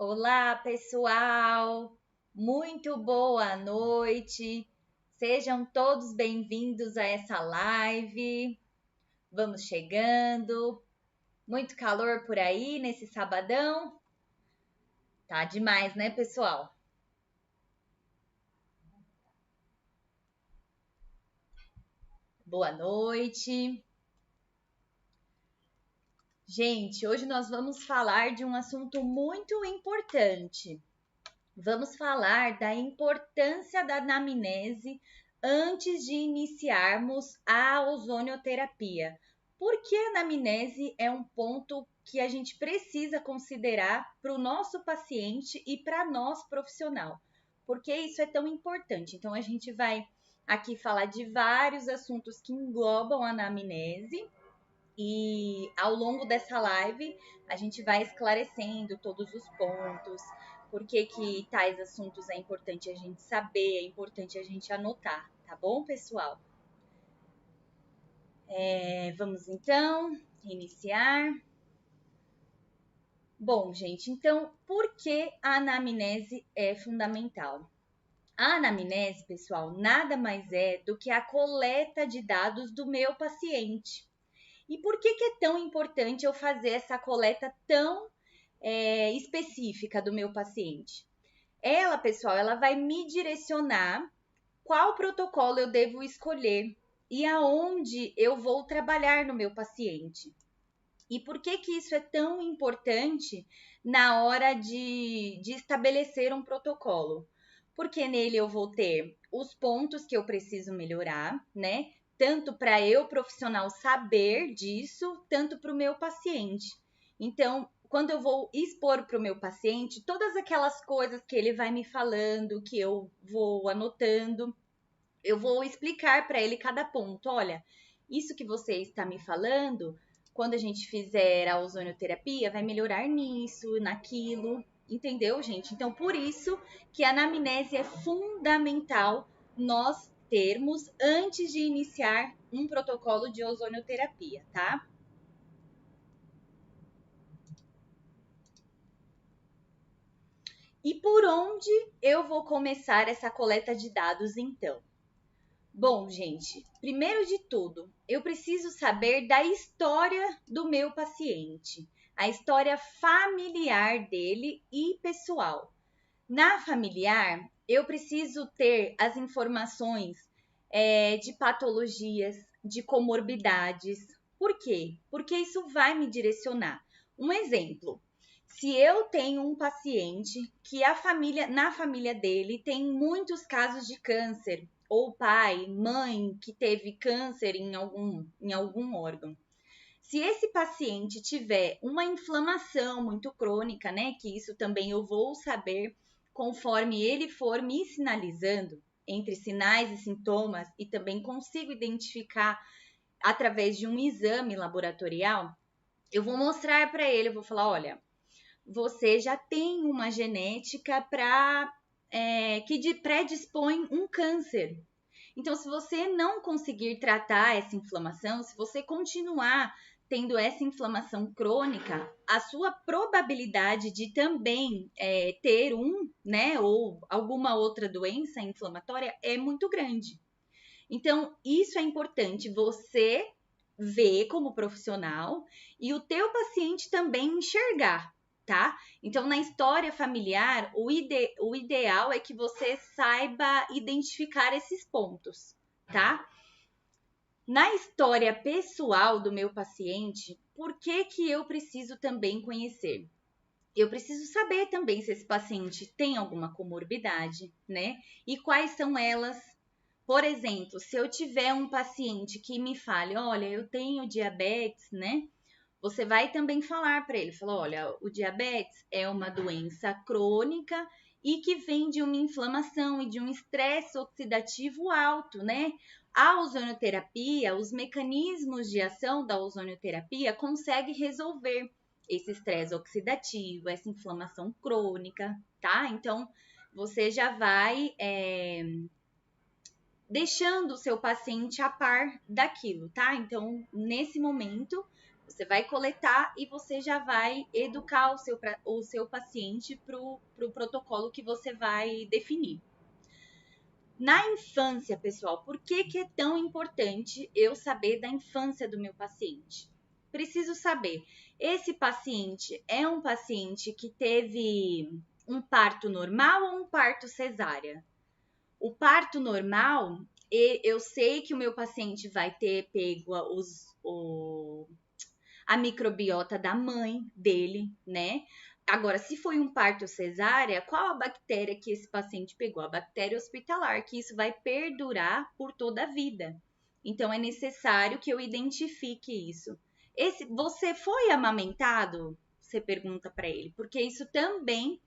Olá, pessoal! Muito boa noite! Sejam todos bem-vindos a essa live. Vamos chegando. Muito calor por aí nesse sabadão? Tá demais, né, pessoal? Boa noite. Gente, hoje nós vamos falar de um assunto muito importante. Vamos falar da importância da anamnese antes de iniciarmos a ozonioterapia. Por que a anamnese é um ponto que a gente precisa considerar para o nosso paciente e para nós profissional? Por que isso é tão importante? Então, a gente vai aqui falar de vários assuntos que englobam a anamnese e ao longo dessa live a gente vai esclarecendo todos os pontos, por que tais assuntos é importante a gente saber, é importante a gente anotar, tá bom, pessoal? Vamos então iniciar. Bom, gente, então por que a anamnese é fundamental? A anamnese, pessoal, nada mais é do que a coleta de dados do meu paciente. E por que é tão importante eu fazer essa coleta tão específica do meu paciente? Ela, pessoal, ela vai me direcionar qual protocolo eu devo escolher e aonde eu vou trabalhar no meu paciente. E por que isso é tão importante na hora de estabelecer um protocolo? Porque nele eu vou ter os pontos que eu preciso melhorar, né? Tanto para eu, profissional, saber disso, tanto para o meu paciente. Então, quando eu vou expor para o meu paciente, todas aquelas coisas que ele vai me falando, que eu vou anotando, eu vou explicar para ele cada ponto. Olha, isso que você está me falando, quando a gente fizer a ozonioterapia, vai melhorar nisso, naquilo, entendeu, gente? Então, por isso que a anamnese é fundamental nós termos antes de iniciar um protocolo de ozonioterapia, tá? E por onde eu vou começar essa coleta de dados, então? Bom, gente, primeiro de tudo, eu preciso saber da história do meu paciente, a história familiar dele e pessoal. Na familiar, eu preciso ter as informações de patologias, de comorbidades. Por quê? Porque isso vai me direcionar. Um exemplo: se eu tenho um paciente que na família dele tem muitos casos de câncer, ou pai, mãe que teve câncer em algum órgão. Se esse paciente tiver uma inflamação muito crônica, né, que isso também eu vou saber conforme ele for me sinalizando entre sinais e sintomas e também consigo identificar através de um exame laboratorial, eu vou mostrar para ele, eu vou falar, olha, você já tem uma genética que predispõe um câncer. Então, se você não conseguir tratar essa inflamação, se você continuar tendo essa inflamação crônica, a sua probabilidade de também ter né, ou alguma outra doença inflamatória é muito grande. Então, isso é importante você ver como profissional e o teu paciente também enxergar, tá? Então, na história familiar, o ideal é que você saiba identificar esses pontos, tá? Na história pessoal do meu paciente, por que eu preciso também conhecer? Eu preciso saber também se esse paciente tem alguma comorbidade, né? E quais são elas. Por exemplo, se eu tiver um paciente que me fale, olha, eu tenho diabetes, né? Você vai também falar para ele, falar, olha, o diabetes é uma doença crônica e que vem de uma inflamação e de um estresse oxidativo alto, né? A ozonioterapia, os mecanismos de ação da ozonioterapia conseguem resolver esse estresse oxidativo, essa inflamação crônica, tá? Então, você já vai deixando o seu paciente a par daquilo, tá? Então, nesse momento, Você vai coletar e você já vai educar o seu paciente para o protocolo que você vai definir. Na infância, pessoal, por que é tão importante eu saber da infância do meu paciente? Preciso saber, esse paciente é um paciente que teve um parto normal ou um parto cesárea? O parto normal, eu sei que o meu paciente vai ter pego a microbiota da mãe dele, né? Agora, se foi um parto cesárea, qual a bactéria que esse paciente pegou? A bactéria hospitalar, que isso vai perdurar por toda a vida. Então, é necessário que eu identifique isso. Você foi amamentado? Você pergunta para ele, porque isso também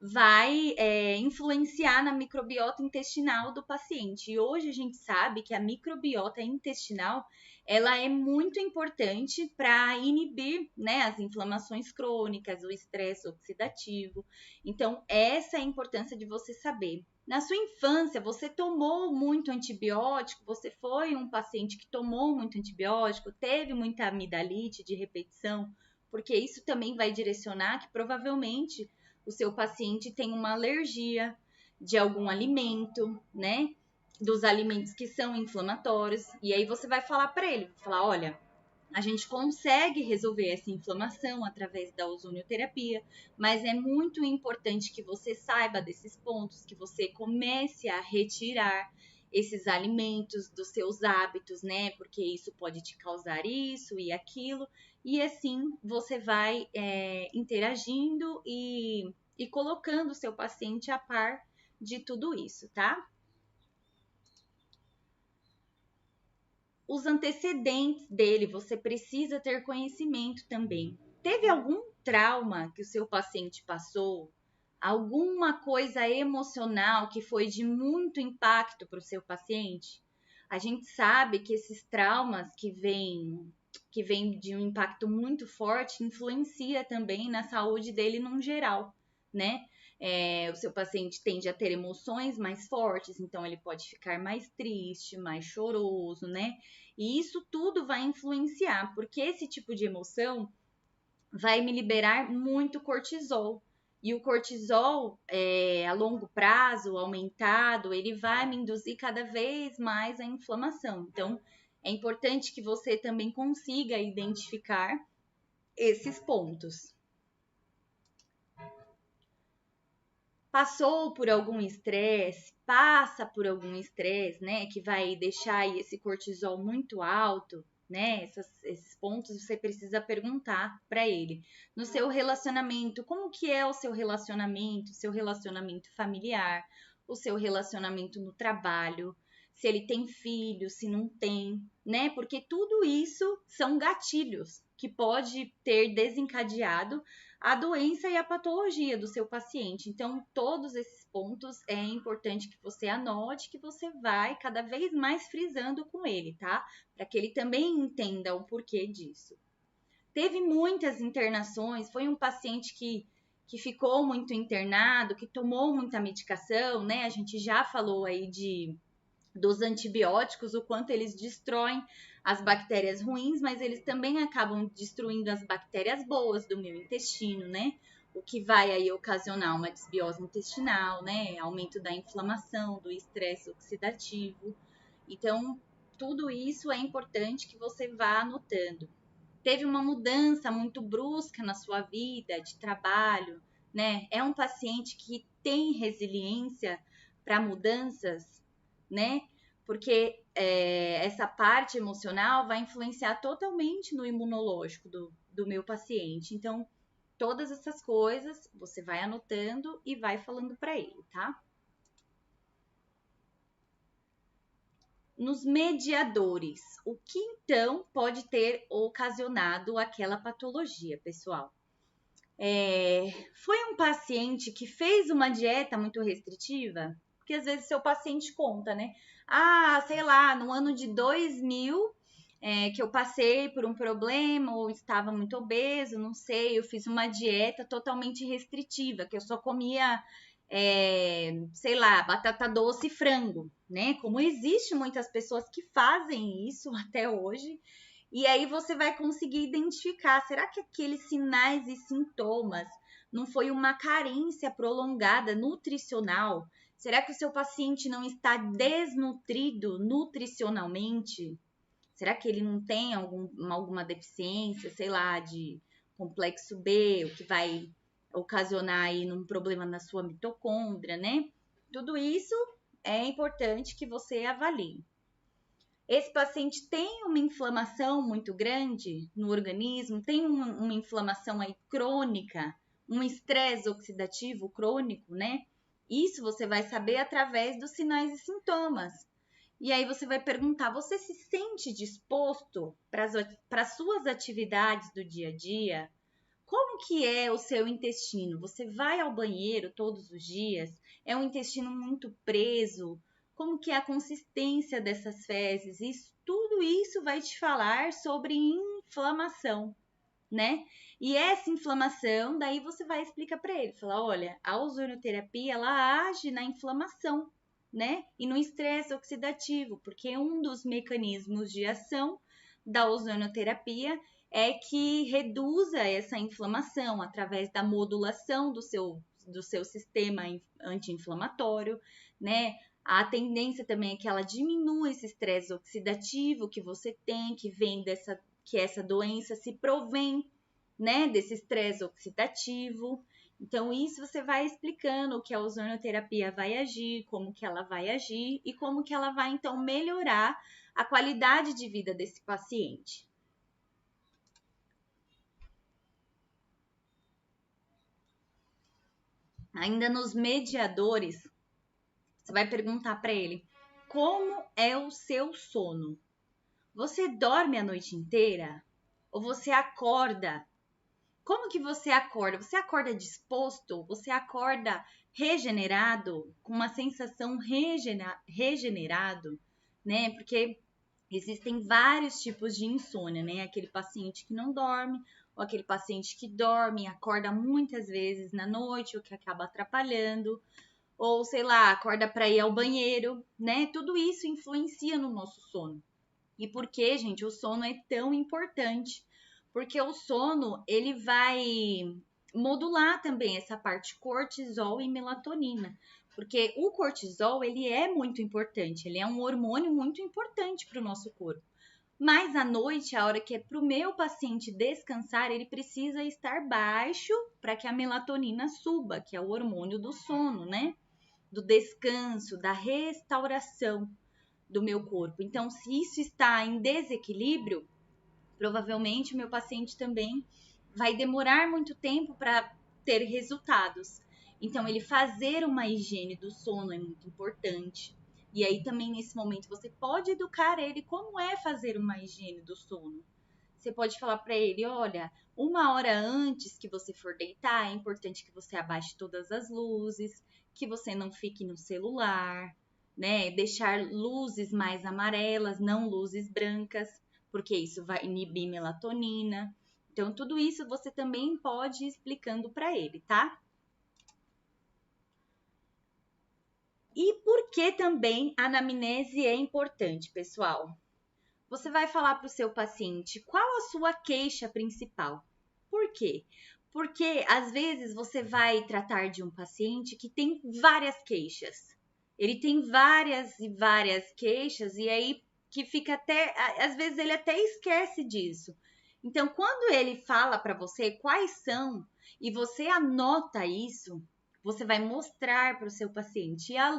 vai influenciar na microbiota intestinal do paciente. E hoje a gente sabe que a microbiota intestinal ela é muito importante para inibir, né, as inflamações crônicas, o estresse oxidativo. Então, essa é a importância de você saber. Na sua infância, você tomou muito antibiótico? Você foi um paciente que tomou muito antibiótico? Teve muita amidalite de repetição? Porque isso também vai direcionar que provavelmente o seu paciente tem uma alergia de algum alimento, né? Dos alimentos que são inflamatórios. E aí você vai falar para ele, falar, olha, a gente consegue resolver essa inflamação através da ozonioterapia, mas é muito importante que você saiba desses pontos, que você comece a retirar esses alimentos dos seus hábitos, né? Porque isso pode te causar isso e aquilo. E assim você vai interagindo e colocando o seu paciente a par de tudo isso, tá? Os antecedentes dele, você precisa ter conhecimento também. Teve algum trauma que o seu paciente passou? Alguma coisa emocional que foi de muito impacto para o seu paciente? A gente sabe que esses traumas que vêm de um impacto muito forte influencia também na saúde dele num geral, né? O seu paciente tende a ter emoções mais fortes, então ele pode ficar mais triste, mais choroso, né? E isso tudo vai influenciar, porque esse tipo de emoção vai me liberar muito cortisol. E o cortisol, a longo prazo, aumentado, ele vai me induzir cada vez mais a inflamação. Então, é importante que você também consiga identificar esses pontos. Passou por algum estresse, passa por algum estresse, né, que vai deixar esse cortisol muito alto, né, esses pontos você precisa perguntar para ele. No seu relacionamento, como que é o seu relacionamento familiar, o seu relacionamento no trabalho, se ele tem filho, se não tem, né, porque tudo isso são gatilhos que pode ter desencadeado a doença e a patologia do seu paciente. Então, todos esses pontos é importante que você anote, que você vai cada vez mais frisando com ele, tá? Para que ele também entenda o porquê disso. Teve muitas internações, foi um paciente que ficou muito internado, que tomou muita medicação, né? A gente já falou aí dos antibióticos, o quanto eles destroem as bactérias ruins, mas eles também acabam destruindo as bactérias boas do meu intestino, né? O que vai aí ocasionar uma desbiose intestinal, né? Aumento da inflamação, do estresse oxidativo. Então, tudo isso é importante que você vá anotando. Teve uma mudança muito brusca na sua vida de trabalho, né? É um paciente que tem resiliência para mudanças, né? Porque essa parte emocional vai influenciar totalmente no imunológico do meu paciente. Então, todas essas coisas você vai anotando e vai falando para ele, tá? Nos mediadores, o que então pode ter ocasionado aquela patologia, pessoal? Foi um paciente que fez uma dieta muito restritiva? Porque às vezes seu paciente conta, né? Ah, sei lá, no ano de 2000, que eu passei por um problema ou estava muito obeso, não sei, eu fiz uma dieta totalmente restritiva, que eu só comia, sei lá, batata doce e frango, né? Como existe muitas pessoas que fazem isso até hoje, E aí você vai conseguir identificar, será que aqueles sinais e sintomas não foi uma carência prolongada nutricional? Será que o seu paciente não está desnutrido nutricionalmente? Será que ele não tem alguma deficiência, sei lá, de complexo B, o que vai ocasionar aí um problema na sua mitocôndria, né? Tudo isso é importante que você avalie. Esse paciente tem uma inflamação muito grande no organismo, tem uma inflamação aí crônica, um estresse oxidativo crônico, né? Isso você vai saber através dos sinais e sintomas. E aí você vai perguntar, você se sente disposto para as suas atividades do dia a dia? Como que é o seu intestino? Você vai ao banheiro todos os dias? É um intestino muito preso? Como que é a consistência dessas fezes? Tudo isso vai te falar sobre inflamação, né? E essa inflamação, daí você vai explicar para ele, falar, olha, a ozonoterapia, ela age na inflamação, né? E no estresse oxidativo, porque um dos mecanismos de ação da ozonoterapia é que reduza essa inflamação através da modulação do seu sistema anti-inflamatório, né? A tendência também é que ela diminua esse estresse oxidativo que você tem, que vem que essa doença se provém, né, desse estresse oxidativo. Então, isso você vai explicando o que a ozonoterapia vai agir, como que ela vai agir e como que ela vai, então, melhorar a qualidade de vida desse paciente. Ainda nos mediadores, você vai perguntar para ele, como é o seu sono? Você dorme a noite inteira? Ou você acorda? Como que você acorda? Você acorda disposto? Você acorda regenerado? Com uma sensação regenerado, né? Porque existem vários tipos de insônia, né? Aquele paciente que não dorme, ou aquele paciente que dorme e acorda muitas vezes na noite, o que acaba atrapalhando, ou sei lá, acorda para ir ao banheiro, né? Tudo isso influencia no nosso sono. E por que, gente, o sono é tão importante? Porque o sono, ele vai modular também essa parte cortisol e melatonina. Porque o cortisol, ele é muito importante, ele é um hormônio muito importante para o nosso corpo. Mas à noite, a hora que é para o meu paciente descansar, ele precisa estar baixo para que a melatonina suba, que é o hormônio do sono, né? Do descanso, da restauração do meu corpo. Então, se isso está em desequilíbrio, provavelmente o meu paciente também vai demorar muito tempo para ter resultados. Então, ele fazer uma higiene do sono é muito importante. E aí também nesse momento você pode educar ele como é fazer uma higiene do sono. Você pode falar para ele, olha, 1 hora antes que você for deitar, é importante que você abaixe todas as luzes, que você não fique no celular, né? Deixar luzes mais amarelas, não luzes brancas, porque isso vai inibir melatonina. Então, tudo isso você também pode ir explicando para ele, tá? E por que também a anamnese é importante, pessoal? Você vai falar para o seu paciente qual a sua queixa principal. Por quê? Porque às vezes você vai tratar de um paciente que tem várias queixas. Ele tem várias e várias queixas e aí que fica até, às vezes ele até esquece disso. Então, quando ele fala para você quais são e você anota isso, você vai mostrar para o seu paciente e ao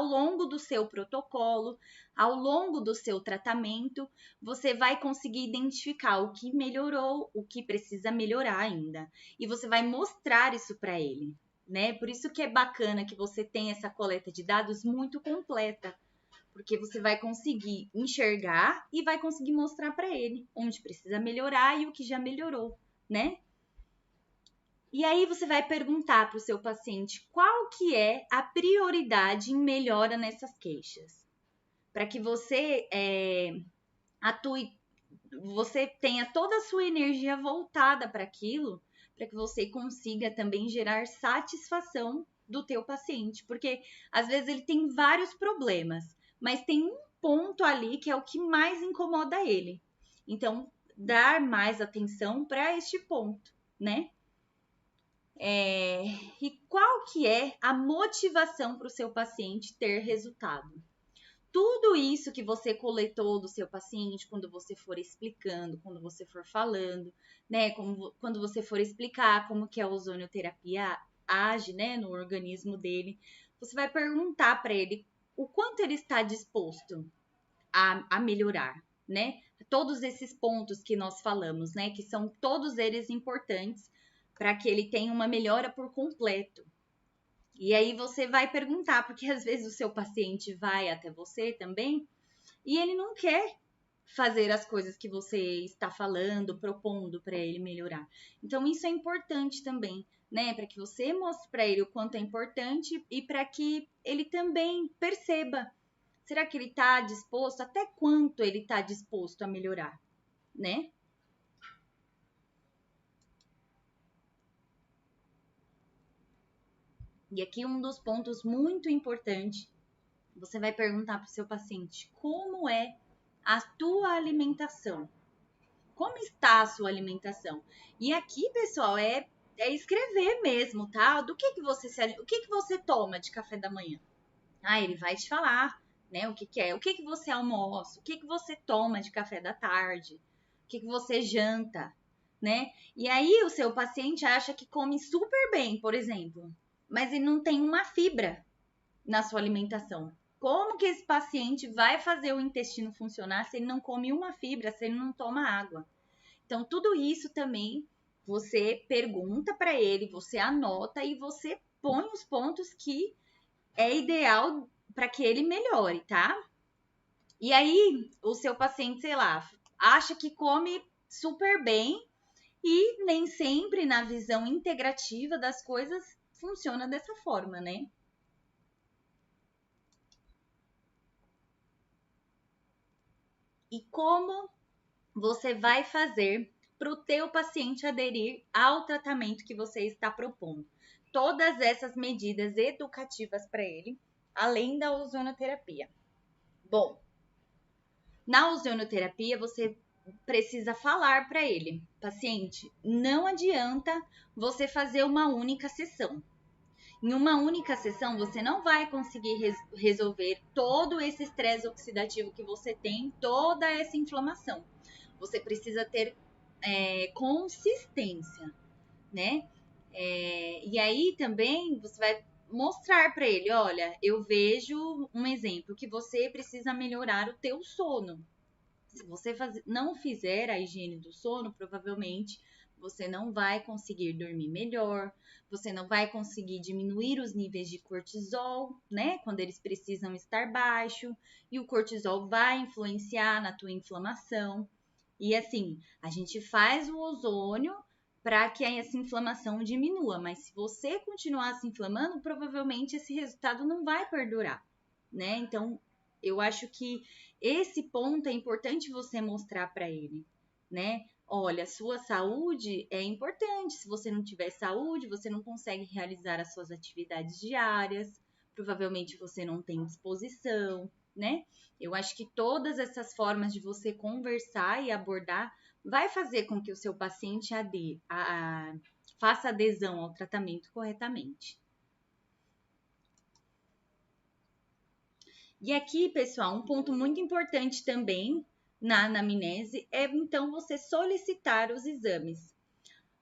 longo do seu protocolo, ao longo do seu tratamento, você vai conseguir identificar o que melhorou, o que precisa melhorar ainda. E você vai mostrar isso para ele, né? Por isso que é bacana que você tenha essa coleta de dados muito completa, porque você vai conseguir enxergar e vai conseguir mostrar para ele onde precisa melhorar e o que já melhorou, né? E aí você vai perguntar para o seu paciente qual que é a prioridade em melhora nessas queixas, para que você atue, você tenha toda a sua energia voltada para aquilo, para que você consiga também gerar satisfação do teu paciente, porque às vezes ele tem vários problemas, mas tem um ponto ali que é o que mais incomoda ele. Então, dar mais atenção para este ponto, né? E qual que é a motivação para o seu paciente ter resultado? Tudo isso que você coletou do seu paciente, quando você for explicando, quando você for falando, né? Quando você for explicar como que a ozonioterapia age, né, no organismo dele, você vai perguntar para ele o quanto ele está disposto a melhorar, né? Todos esses pontos que nós falamos, né? Que são todos eles importantes para que ele tenha uma melhora por completo. E aí você vai perguntar, porque às vezes o seu paciente vai até você também e ele não quer fazer as coisas que você está falando, propondo para ele melhorar. Então isso é importante também, né, para que você mostre para ele o quanto é importante e para que ele também perceba. Será que ele está disposto? Até quanto ele está disposto a melhorar, né? E aqui um dos pontos muito importantes, você vai perguntar para o seu paciente como é a tua alimentação. Como está a sua alimentação? E aqui, pessoal, é escrever mesmo, tá? Do que você o que você toma de café da manhã? Ah, ele vai te falar, né? O que é? O que você almoça? O que você toma de café da tarde? O que você janta, né? E aí o seu paciente acha que come super bem, por exemplo, mas ele não tem uma fibra na sua alimentação. Como que esse paciente vai fazer o intestino funcionar se ele não come uma fibra, se ele não toma água? Então, tudo isso também você pergunta para ele, você anota e você põe os pontos que é ideal para que ele melhore, tá? E aí, o seu paciente, sei lá, acha que come super bem e nem sempre na visão integrativa das coisas funciona dessa forma, né? E como você vai fazer para o teu paciente aderir ao tratamento que você está propondo? Todas essas medidas educativas para ele, além da ozonoterapia. Bom, na ozonoterapia você precisa falar para ele, paciente, não adianta você fazer uma única sessão. Em uma única sessão, você não vai conseguir resolver todo esse estresse oxidativo que você tem, toda essa inflamação. Você precisa ter consistência, né? E aí também você vai mostrar para ele, olha, eu vejo um exemplo que você precisa melhorar o teu sono. Se você não fizer a higiene do sono, provavelmente você não vai conseguir dormir melhor, você não vai conseguir diminuir os níveis de cortisol, né? Quando eles precisam estar baixo, e o cortisol vai influenciar na tua inflamação. E assim, a gente faz o ozônio para que essa inflamação diminua, mas se você continuar se inflamando, provavelmente esse resultado não vai perdurar, né? Então, eu acho que esse ponto é importante você mostrar para ele, né? Olha, sua saúde é importante. Se você não tiver saúde, você não consegue realizar as suas atividades diárias. Provavelmente você não tem disposição, né? Eu acho que todas essas formas de você conversar e abordar vai fazer com que o seu paciente faça adesão ao tratamento corretamente. E aqui, pessoal, um ponto muito importante também na anamnese é então você solicitar os exames.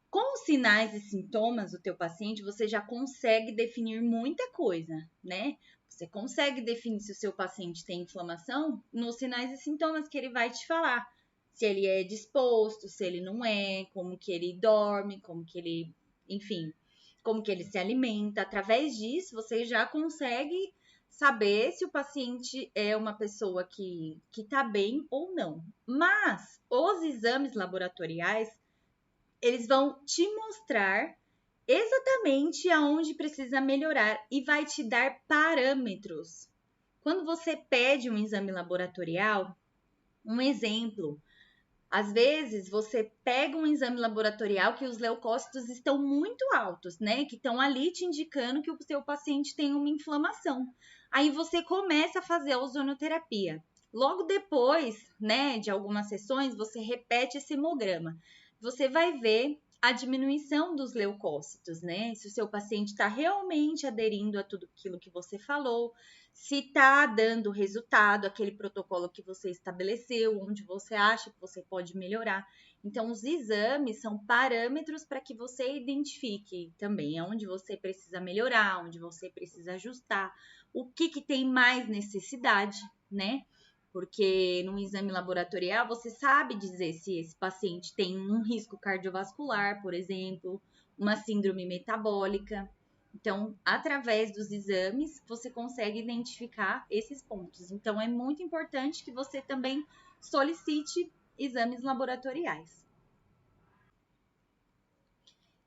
Com os sinais e sintomas do teu paciente, você já consegue definir muita coisa, né? Você consegue definir se o seu paciente tem inflamação nos sinais e sintomas que ele vai te falar. Se ele é disposto, se ele não é, como que ele dorme, como que ele, enfim, como que ele se alimenta. Através disso, você já consegue saber se o paciente é uma pessoa que tá bem ou não. Mas os exames laboratoriais, eles vão te mostrar exatamente aonde precisa melhorar e vai te dar parâmetros. Quando você pede um exame laboratorial, um exemplo, às vezes você pega um exame laboratorial que os leucócitos estão muito altos, né? Que estão ali te indicando que o seu paciente tem uma inflamação. Aí você começa a fazer a ozonoterapia. Logo depois, né, de algumas sessões, você repete esse hemograma. Você vai ver a diminuição dos leucócitos, né? Se o seu paciente está realmente aderindo a tudo aquilo que você falou, se está dando resultado, aquele protocolo que você estabeleceu, onde você acha que você pode melhorar. Então, os exames são parâmetros para que você identifique também onde você precisa melhorar, onde você precisa ajustar, o que tem mais necessidade, né? Porque num exame laboratorial você sabe dizer se esse paciente tem um risco cardiovascular, por exemplo, uma síndrome metabólica. Então, através dos exames, você consegue identificar esses pontos. Então, é muito importante que você também solicite exames laboratoriais.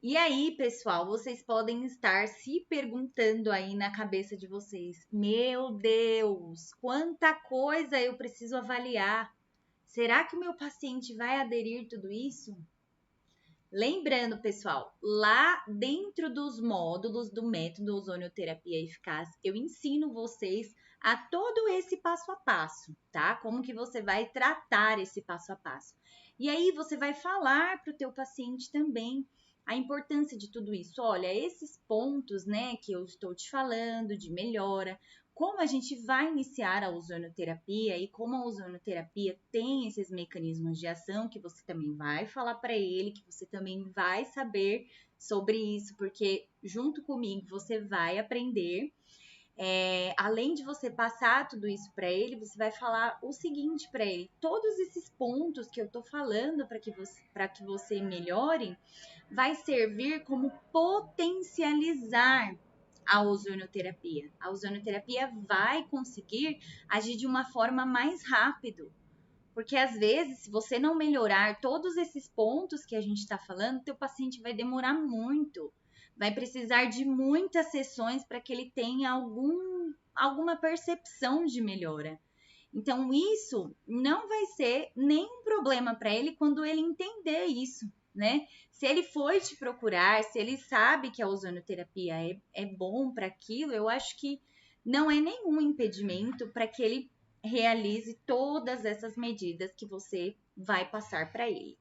E aí, pessoal, vocês podem estar se perguntando aí na cabeça de vocês: meu Deus, quanta coisa eu preciso avaliar! Será que o meu paciente vai aderir tudo isso? Lembrando, pessoal, lá dentro dos módulos do método ozonioterapia eficaz, eu ensino vocês a todo esse passo a passo, tá? Como que você vai tratar esse passo a passo. E aí você vai falar para o teu paciente também a importância de tudo isso. Olha, esses pontos, né, que eu estou te falando de melhora, como a gente vai iniciar a ozonoterapia e como a ozonoterapia tem esses mecanismos de ação que você também vai falar para ele, que você também vai saber sobre isso, porque junto comigo você vai aprender. Além de você passar tudo isso para ele, você vai falar o seguinte para ele: todos esses pontos que eu tô falando para que você melhore, vai servir como potencializar a ozonoterapia. A ozonoterapia vai conseguir agir de uma forma mais rápido. Porque às vezes, se você não melhorar todos esses pontos que a gente está falando, teu paciente vai demorar muito. Vai precisar de muitas sessões para que ele tenha alguma percepção de melhora. Então, isso não vai ser nenhum problema para ele quando ele entender isso, né? Se ele for te procurar, se ele sabe que a ozonoterapia é bom para aquilo, eu acho que não é nenhum impedimento para que ele realize todas essas medidas que você vai passar para ele.